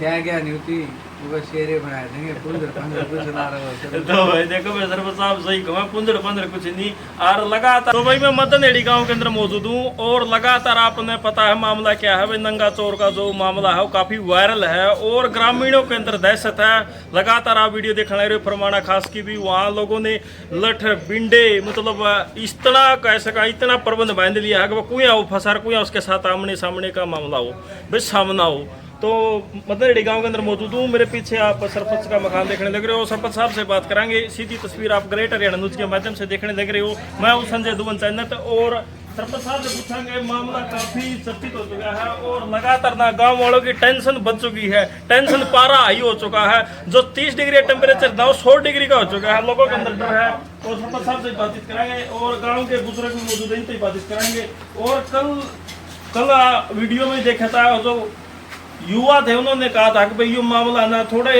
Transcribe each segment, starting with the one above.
क्या नहीं होती, वो शेरे बना देंगे, पुंजड़ पंजड़ कुछ ना रहा। तो भाई देखो मैं सरपंच साहब सही कहूँ, पुंजड़ पंजड़ कुछ नहीं। और लगातार तो भाई मैं मदनहेड़ी गांव के अंदर मौजूद हूँ और लगातार आपने पता है मामला क्या है भाई, नंगा चोर का जो मामला है वो काफी वायरल है और ग्रामीणों के अंदर दहशत है। लगातार आप वीडियो देखने लग रहे हो, फरमाना खास की भी वहाँ लोगों ने लठ बिंडे मतलब इस तरह कैसे का इतना प्रबंध बांध लिया है कि वो कुया हो फंसा कुया उसके साथ आमने सामने का मामला हो भाई सामना हो। तो मदनहेड़ी गांव के अंदर मौजूद हूँ, मेरे पीछे आप सरपंच का मकान देखने लग रहे हो। सरपंच साहब से बात करांगे, सीधी तस्वीर आप ग्रेट हरियाणा न्यूज के माध्यम से देखने लग रहे हो। मैं हूँ संजय दुबन चैनत और सरपंच साहब से पूछेंगे, मामला काफी चर्चित हो चुका है और लगातार ना गांव वालों की टेंशन बढ़ चुकी है, टेंशन पारा हाई हो चुका है। जो 30 डिग्री टेम्परेचर था वो 100 डिग्री का हो चुका है, लोगों के अंदर डर है। और सरपंच साहब से बातचीत कराएंगे और गाँव के बुजुर्ग भी मौजूद है, इनसे बातचीत कराएंगे। और कल वीडियो में देखा था जो युवा थे उन्होंने कहा था कि भाई ये मामला ना थोड़े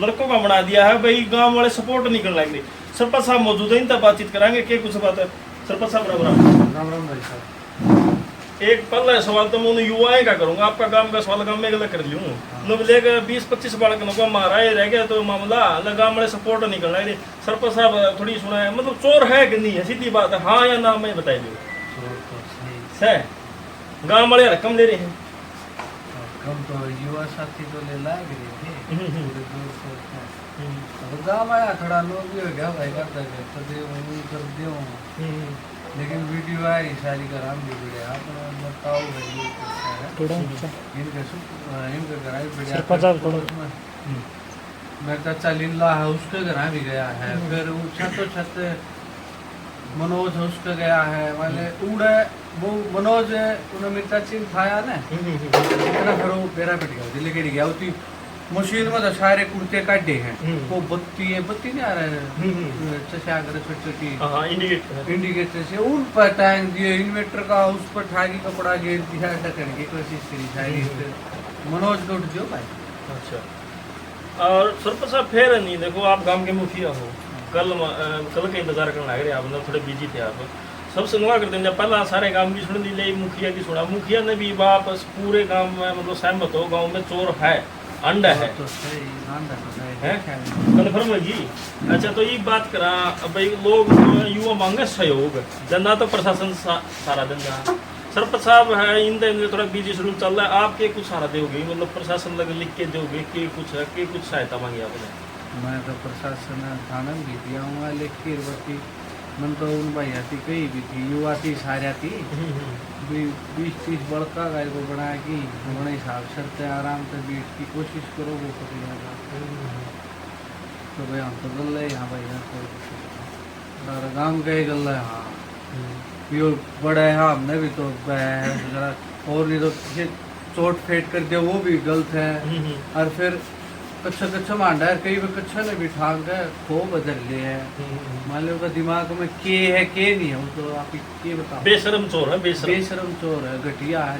लड़कों का बना दिया है, भाई गांव वाले सपोर्ट नहीं करने लगे। सरपंच साहब मौजूद है, इनसे बातचीत कराएंगे क्या कुछ बात है। सरपंच साहब राम राम भाई साहब। एक पहला सवाल तो मैं युवाएं का करूंगा, आपका गांव का सवाल गांव में गलत कर लूँ लोग लेकर 20-25 बालक को मारा है रह गया तो मामला गांव वाले सपोर्ट नहीं करना है। सरपंच साहब थोड़ी सुना है, मतलब चोर है कि नहीं है, सीधी बात है, हाँ या ना मैं बताई दो है। गाँव वाले रकम ले रहे हैं, कम तो युवा साथी तो ले लाए गए थे पूरे जोर शोर से। अब गाँव आया थोड़ा लोग भी हो गया भाई करता है तो दे वो कर दे, लेकिन वीडियो आई सारी का राम भी वीडियो आप बताओ भाई ये कैसा है थोड़ा इनके घर बढ़िया। मैं चाचा लीला है उसके घर भी गया है, फिर छत मनोज उसका गया है वाले उड़े वो मनोज उन्हें मेरी चाची ने खाया ना इतना फिर वो पेरा पिट गया दिल्ली के गया उसी मशीन में तो सारे कुर्ते काटे हैं। वो बत्ती है, बत्ती नहीं आ रहा है चचा कर छोटी इंडिकेटर से उन पर टांग दिए इन्वेटर का, उस पर ठागी कपड़ा घेर दिया ढकने की कोशिश करी सारी। मनोज को उठ दियो भाई। अच्छा और सरपंच साहब फिर नहीं देखो आप गांव के मुखिया हो, कल का इंतजार करने लग रहे आप मतलब थोड़े बिजी थे आप। सबसे नुआ करते हैं पहला सारे गांव की सुन ली मुखिया की सुना, मुखिया ने भी वापस पूरे गांव में मतलब सहमत हो गांव में चोर है अंडा है तो सही कन्फर्म है जी। अच्छा तो ये बात करा भाई लोग युवा मांगे सहयोग जनता तो प्रशासन सारा दिन जहाँ सरपंच साहब है इन दिन थोड़ा बिजी शेड्यूल चल रहा है, आप के कुछ सहारा दोगे मतलब प्रशासन लगे लिख के दोगे के कुछ सहायता मांगी आपने। मैं तो प्रशासन थाना में भी दिया हूँ लिख के बती मन तो उन भाई आती कहीं भी थी युवा थी सारे थी 20-30 बड़का गाय को बना की बड़े हिसाब से आराम से बीट की कोशिश करो वो पकड़ने का। तो भाई हम तो गल है यहाँ भाई यहाँ गाँव गए गल है हाँ यो बड़ा है हाँ हमने भी तो जरा और नहीं तो चोट फेंट कर दिया वो भी गलत है। और फिर कच्चा मांडा है कई कच्चा ने भी ठाक है खो बदल ले है मान लो का दिमाग में के है के नहीं है वो तो आप के बताओ। बेशरम चोर है, बेशरम चोर है, घटिया है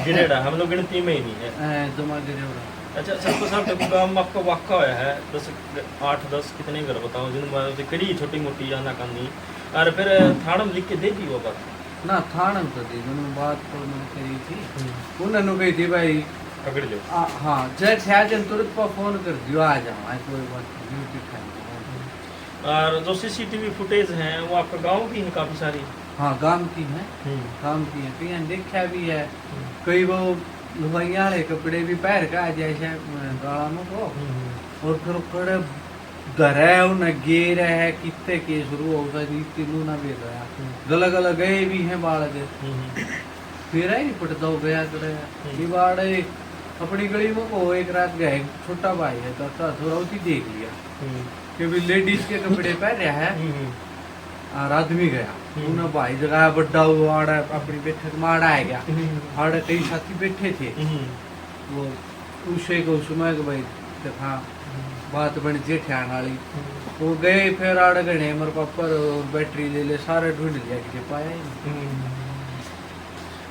गिरेड़ा हम लोग गिनती में ही नहीं है दिमाग गिरेड़ा। अच्छा सरपंच साहब देखो गाँव में आपका वाक़ा हुआ है 8-10 कितने घर बताओ जिन कड़ी छोटी मोटी आना करनी और फिर थाना में लिख के दे दी वो बात ना थाना तो दी उन्होंने बात तो मैंने करी थी उन्होंने कही थी भाई पकड़ लो हाँ जज है जन तुरंत पर फोन कर दियो आ जाओ कोई बात नहीं। और जो सीसीटीवी फुटेज हैं वो आपका गांव की है काफी सारी। हाँ गांव की है, गांव की है कहीं देखा भी है कई वो लुगाइया वाले कपड़े भी पहन का जैसे गाँव को और फिर खड़े घर है उन्हें गेर है कितने के शुरू हो गया तीनों ना भी गया गलत गलत गए भी हैं बाढ़ फिर ही पड़ता हो गया बाढ़ अपनी गली में को एक रात गए छोटा भाई है तो थोड़ा उसी देख लिया क्योंकि लेडीज के कपड़े पहन रहा है और आदमी गया उन्हें भाई जगह बड्डा हुआ अपनी बैठक में आड़ा है गया आड़े कई साथी बैठे थे वो उसे को समय के भाई देखा बात बन जेठान वाली वो गए फिर आड़े गए मेरे पापा बैटरी ले ले सारे ढूंढ लिया कि पाया ही नहीं।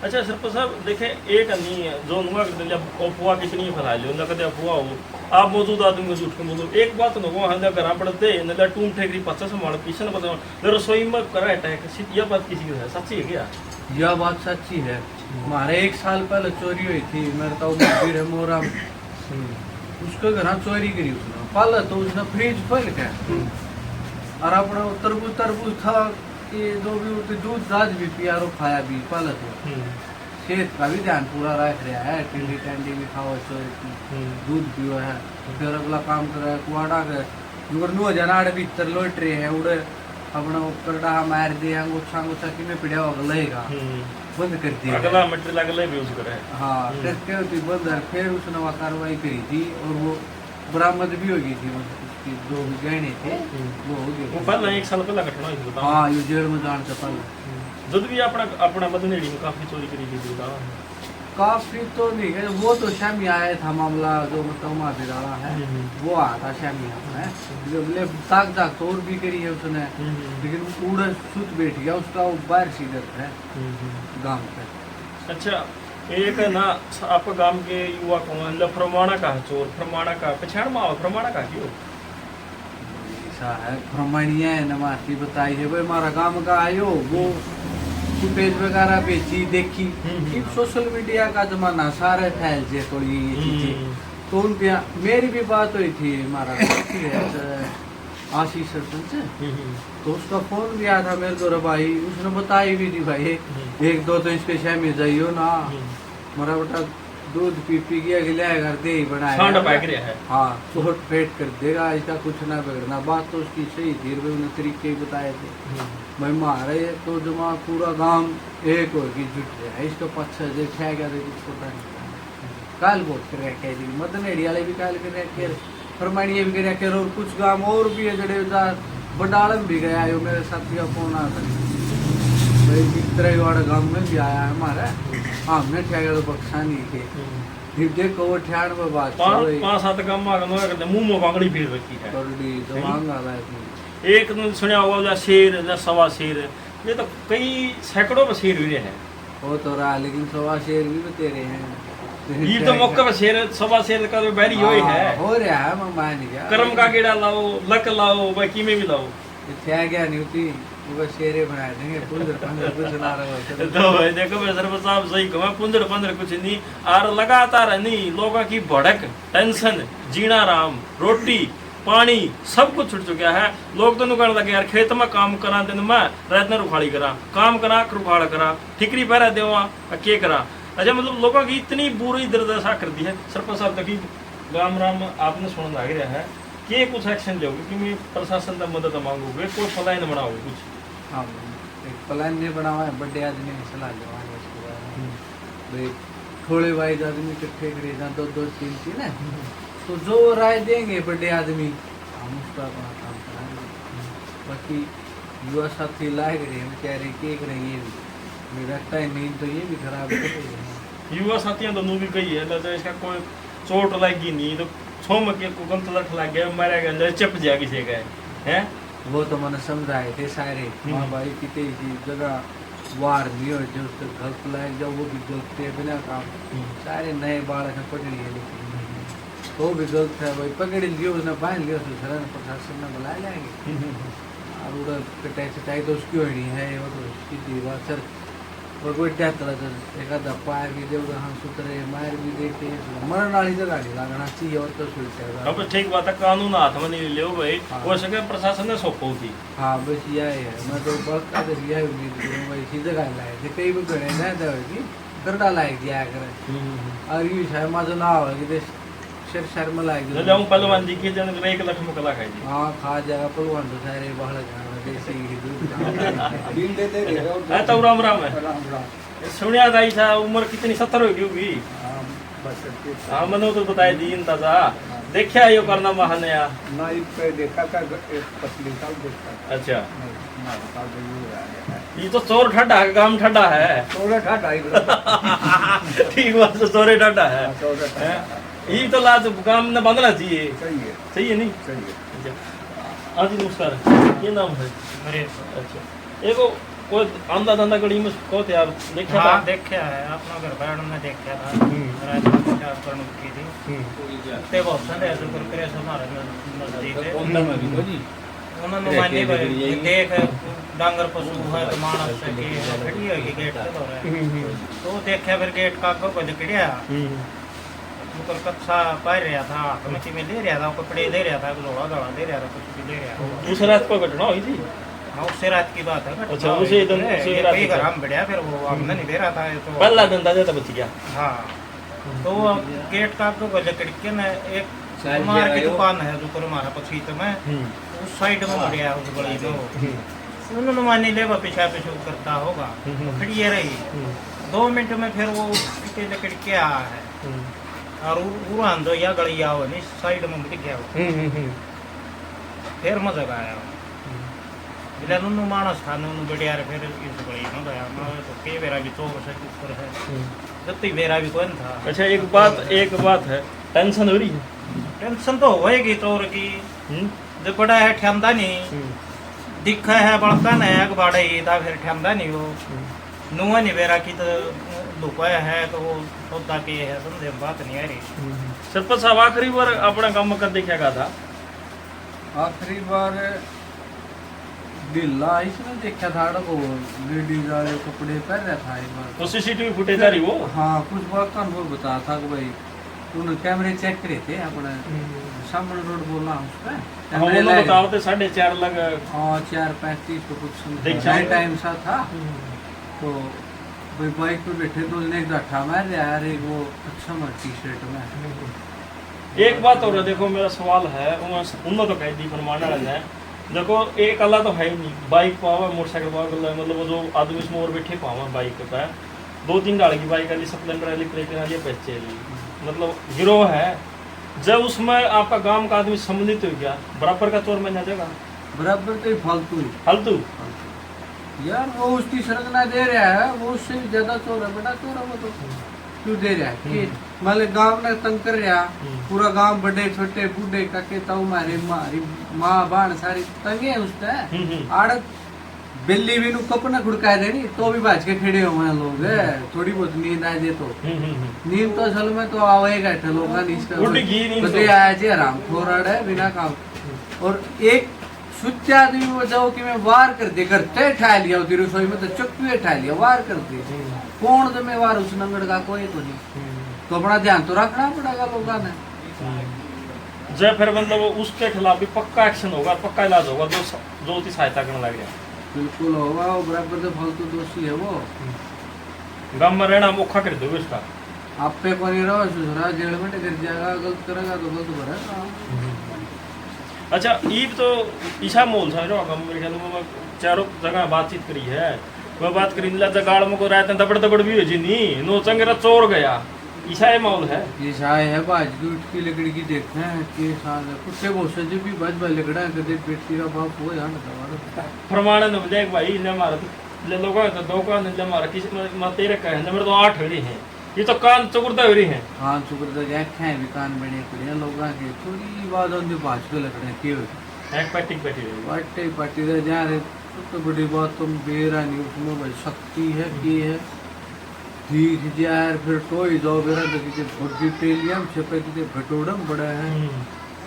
अच्छा सरपंच साहब देखे एक नहीं है जो अफवाह कितनी फैला लो ना कदे अफवाह हो आप मौजूद आदमी को झूठ के बोलो एक बात नो हाँ करा पड़ते न टूम ठेकरी पच्चा से मार पीछे न बताओ रसोई में करा अटैक यह बात किसी की है सच्ची है क्या? यह बात सच्ची है हमारे 1 साल पहले चोरी हुई थी, मेरे तो मंदिर है मोरा, उसके घर चोरी करी उसने। पहले तो उसने फ्रिज खोल के और अपना तरबूज तरबूज था कि जो भी होते दूध दाद भी पिया और खाया भी। पहले तो सेहत का भी ध्यान पूरा रख रहा है, टिंडी टैंडी भी खाओ, दूध पियो है। फिर अगला काम करे कुआड़ा के नु जनाड़ भीतर लोट रहे हैं उड़े अपना करड़ा मार दिया अंगूठा अंगूठा कि में पिड़िया लगेगा बंद कर दिया, अगला मटेरियल अगला भी यूज करे। हाँ फिर क्या होती बंद है। फिर उसने वहाँ कार्रवाई करी थी और वो बरामद भी हो गई थी, उसकी जो भी गहने थे वो हो गए। वो पहले 1 साल पहले घटना हुई थी बताओ। हाँ ये जेल में जान से पहले जब भी अपना अपना बदनेड़ी में काफी चोरी करी गई थी बताओ। काफी तो नहीं है, वो तो शामी आया था मामला जो मतलब माफीदारा है वो आया था शामी में ताक ताक तो और भी करी है उसने, लेकिन उड़ सुत बैठ गया उसका वो बाहर सीधत है गांव पे। अच्छा एक ना आपका गांव के युवा को प्रमाणा का चोर प्रमाणा का पहचान में आओ प्रमाणा का क्यों ऐसा है प्रमाणिया है नमाती बताई है भाई हमारा गांव का आयो वो फुटेज वगैरह बेची देखी कि सोशल मीडिया का जमाना सारे फैल जे थोड़ी ये चीजें तो उनके मेरी भी बात हुई थी हमारा आशीष सरपंच तो उसका फोन भी आया था मेरे को भाई, उसने बताई भी थी भाई 1-2 तो इसके शामी जाइयो ना मेरा बेटा दूध पी गया गिला कर दे ही बनाया हाँ तो पेट कर देगा इसका कुछ ना बिगड़ना। बात तो उसकी सही थी, उन्होंने तरीके बताए थे भाई मारे तो जमा पूरा गांव एक होगी जुट है इसको पक्ष देखा गया तो कुछ पता नहीं काल बहुत कर रखे जी मदनेड़ी वाले भी काल कर रखे फरमानिया भी कर रखे और कुछ गांव और भी है जड़े बडालम भी गया है मेरे साथी का फोन आता भाई बिस्तराईवाड़ा गांव में भी आया है हमारा हमने ठेगा तो बक्सा नहीं थे फिर देखो वो ठेड़ में बात 5-7 गांव में मुंह में बांगड़ी भीड़ रखी है करड़ी तो मांग आ रहा है एक ने सुना होगा शेर या सवा शेर ये तो कई सैकड़ों में शेर हुए हैं वो तो रहा लेकिन सवा शेर भी तेरे हैं ये तो मौके पर शेर सवा शेर का तो बैरी होई है हो रहा है मैं मान गया कर्म का गेड़ा लाओ लक लाओ बाकी में भी लाओ क्या क्या नहीं होती वो शेरे बना देंगे पुंजर पंजर कुछ ना रहा तो भाई देखो मैं सरपंच साहब सही कहूँ पुंजर पंजर कुछ नहीं और लगातार नहीं लोगों की भड़क टेंशन जीना राम रोटी पानी सब कुछ छुट चुका है। लोग तो कहने लगे यार खेत में काम करा दिन में रात में रुखाड़ी करा काम करा रुखाड़ करा ठिकरी पहरा देवा के करा। अच्छा मतलब लोगों की इतनी बुरी दुर्दशा कर दी है सरपंच साहब तक गाम राम आपने सुन लग रहा है कि कुछ एक्शन लोगे क्योंकि प्रशासन का मदद मांगोगे कोई प्लान बनाओगे कुछ। हाँ एक प्लान नहीं बना हुआ है बड़े आदमी ने सलाह लेवाएंगे उसके बारे में भाई थोड़े वाइज आदमी इकट्ठे करे ना 2-3 ना तो जो राय देंगे बड़े आदमी हम उसका अपना काम कराएंगे। बाकी युवा साथी लाए रहे हम कह रहे कि करें ये भी मेरा टाइम नहीं तो ये भी खराब है। युवा साथियों दोनों भी कही है तो इसका कोई चोट लगी नहीं तो छोम के गंत लठ लग गया मारा गया चिप जा किसी का है वो तो मैंने समझाए थे सारे माँ भाई कितनी जगह वार नहीं हो जो उसको गलत लाए जब वो भी गलत है बिना काम सारे नए बालक हैं पकड़ी है लेकिन वो भी गलत है भाई पकड़ लियो उसने बांध लियो तो सर प्रशासन में बुला जाएंगे और उधर कटाई चटाई तो उसकी होनी है वो तो सीधी बात सर और कोई टैत एक आधा पायर भी दे हम सुतरे मार भी देते मरण वाली जगह नहीं लगना चाहिए और तो सुलझेगा। अब ठीक बात है कानून हाथ में नहीं ले भाई वो सके प्रशासन ने सौंपो थी। हाँ बस यही है मैं तो बहुत कादर यही उम्मीद करूँ भाई इसी जगह लाए थे कई भी करे ना देगी करड़ा लायक दिया करे और ये शायद मजा ना हो कि शर शर्म लायक जो जाऊं पहलवान जी के जन 1 लाख में कला खाई जी हाँ खा जाएगा पहलवान तो सारे बाहर जाना देसी दूध बिल देते रहे है तो राम राम है सुनिया दाई सा उम्र कितनी 70 हो गई होगी। हाँ मनो तो बताए दी ताजा देखा यो करना महानया ना इस पे देखा था 25 साल देखा। अच्छा ये तो चोर ठड्डा है गांव ठड्डा है चोर ठड्डा ठीक बात तो चोरे ठड्डा है ये तो लाज काम ने बंधना चाहिए सही है नहीं सही है। हाँ जी नमस्कार ये नाम है मेरे अच्छा एक कोई आंदा धंधा गड़ी में को थे आप देखा हाँ देखा है अपना घर बैठ में देखा था रात में पेशाब करने की थी ते बहुत सारे ऐसे कर करे हमारे नजदीक है उन्होंने मानी भाई देख डांगर पशु है तो मानस है कि खड़ी है कि गेट पे तो रहे तो देखा फिर गेट का को जकड़िया मुकर कच्चा पार रहा था कमेटी में ले रहा था कपड़े ले रहा था लोड़ा गड़ा ले रहा था कुछ भी ले रहा था उस रात को घटना हुई थी। हाँ उससे रात की बात है। अच्छा उसे दिन उसे रात कई घर हम बढ़िया फिर वो आमदनी दे रहा था तो पहला दिन था जब बच गया। हाँ तो वो गेट का को जकड़ के ना एक कुमार की दुकान है जो कर हमारा पछीत में उस साइड में बढ़िया उस गली में उन्होंने मानी ले पीछा पीछे करता होगा खड़ी रही 2 मिनट में फिर वो लकड़ के आया है और उड़ान दो या गली आओ नहीं साइड में मुड़ गया फिर मजा आया बिला नुनु मानस था नुनु बढ़िया फिर इस गली में गया मैं तो के बेरा भी तो से ऊपर है जत्ती बेरा भी कौन था। अच्छा एक बात है टेंशन हो रही है। टेंशन तो होएगी तौर की जो बड़ा है ठंडा नहीं दिखा है बड़का नहीं है बाड़े ही था फिर ठंडा नहीं हो नुआ नहीं बेरा की तो लुकाया है तो वो सौदा के है समझे बात नहीं आ रही। सरपंच साहब आखिरी बार अपना काम कर देखा गया था। आखिरी बार ढीला इसने देखा था वो लेडीज वाले कपड़े पहन रहा था एक बार तो सीसीटीवी फुटेज आ रही वो। हाँ कुछ बात का अनुभव बता था कि भाई तूने कैमरे चेक करे थे अपने सामने रोड बोला उसका कैमरे बताओ थे 4.5 लग। हाँ 4:35 को कुछ देखा टाइम सा था तो भाई बाइक पे बैठे तो उसने एक डट्ठा मार दिया यार एक वो अच्छा मर टी शर्ट में। एक बात और देखो मेरा सवाल है उन्होंने तो कह दी फरमाना है देखो एक अल्लाह तो है ही नहीं बाइक पावा मोटरसाइकिल पावा मतलब वो जो आदमी इसमें और बैठे पावा बाइक पे 2-3 डाल की बाइक वाली स्प्लेंडर वाली प्लेटिन वाली बच्चे मतलब गिरोह है जब उसमें आपका गांव का आदमी सम्मिलित हो गया बराबर का चोर में ना जाएगा बराबर तो फालतू यार वो उसकी सड़क ना दे रहा है वो उससे भी ज्यादा चोर है बड़ा चोर है वो तो क्यों दे रहा है कि मतलब गांव ने तंग कर रहा पूरा गांव बड़े छोटे बूढ़े काके ताऊ मारे मारी माँ बाण सारी तंगे उसने आड़ बिल्ली भी नु कपना खुड़का देनी तो भी बाज के खड़े हो गए लोग थोड़ी बहुत नींद आ जाए तो नींद तो असल में तो आवेगा लोग नींद आया जी आराम थोड़ा है बिना काम और एक सुच्चे आदमी में जाओ कि मैं वार कर दे करते ठा लिया उधर रसोई में तो चक्की ठा लिया वार कर दे कौन जिम्मेवार उस नंगड़ का कोई तो नहीं तो अपना ध्यान तो रखना पड़ेगा लोगों ने जब फिर मतलब उसके खिलाफ भी पक्का एक्शन होगा पक्का इलाज होगा जो उसकी सहायता करने लग गया बिल्कुल होगा वो बराबर तो फालतू दोषी है वो गांव में रहना औखा कर दोगे उसका आप पे को नहीं रहो सुधरा जेल में गिर जाएगा गलत करेगा तो गलत भरेगा। अच्छा ईब तो ईशा मोल था गांव मेरे ख्याल में चारों जगह बातचीत करी है वह बात करी जगाड़ में को रहते दबड़ दबड़ भी हो जी नहीं नो चंगेरा चोर गया ईशा माहौल है ईशा है बाज दूध की लकड़ी की देखते हैं कि साल कुत्ते बहुत से भी बाज बाज लकड़ा है कदे बेटी का बाप हो जान दवा प्रमाण न देख भाई ने मारा ले लोगों तो दो कान ने मारा किस म तेरे का है नंबर तो 8 हो रही हैं ये तो कान चुकुरदा हो रही हैं हां चुकुरदा के आंखें भी कान बने पड़े लोगों के थोड़ी बात on बाज के लकड़े के एक पार्टी रह जा रहे तो बड़ी बात तुम बेरा नहीं उसमें भाई शक्ति है की है ठीक यार फिर टोई जाओ बेरा देखी के भोगी टेलियम छपे के भटोड़म बड़ा है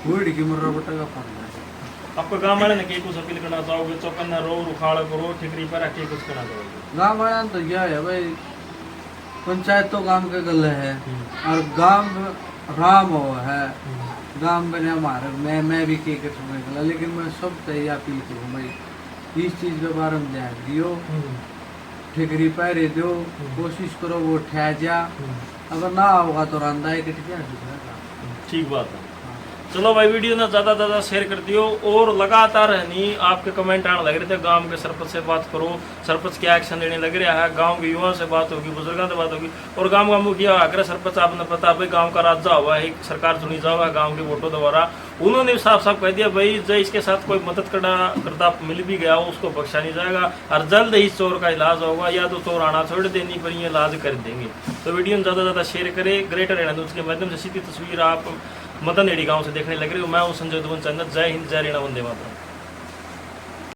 कोई की मर्रा बटा का पाना आपको गांव वाले ने के कुछ अपील करना चाहोगे चौकन्ना रो रुखाड़ करो ठिकरी पर के कुछ करना चाहोगे गांव वाला तो क्या है भाई पंचायत तो गांव के गले है और गांव राम हो है गांव बने हमारे मैं भी के कर सकूंगा लेकिन मैं सब से अपील करूँ भाई इस चीज के बारे में ध्यान दियो ठिकरी पैरे दो कोशिश करो वो ठह जा अगर ना होगा तो रंदा है कि ठीक बात है। चलो भाई वीडियो ना ज़्यादा शेयर कर दियो और लगातार नहीं आपके कमेंट आने लग रहे थे गांव के सरपंच से बात करो सरपंच क्या एक्शन लेने लग रहा है गांव के युवाओं से बात होगी बुजुर्गों से बात होगी और गांव का मुखिया अगर सरपंच आपने पता भाई गांव का राजा हुआ है सरकार चुनी जाओगा गांव के वोटों द्वारा उन्होंने साफ कह दिया भाई जो इसके साथ कोई मदद करता मिल भी गया उसको बख्शा नहीं जाएगा और जल्द ही चोर का इलाज होगा या तो चोर आना छोड़ देनी पर ये इलाज कर देंगे। तो वीडियो में ज़्यादा शेयर करें ग्रेटर हरियाणा न्यूज़ के माध्यम से सीधी तस्वीर आप मदन एडी गांव से देखने लग रही हूँ। मैं हूँ संजय दुबन चंदर। जय हिंद जय हरियाणा वंदे मातरम।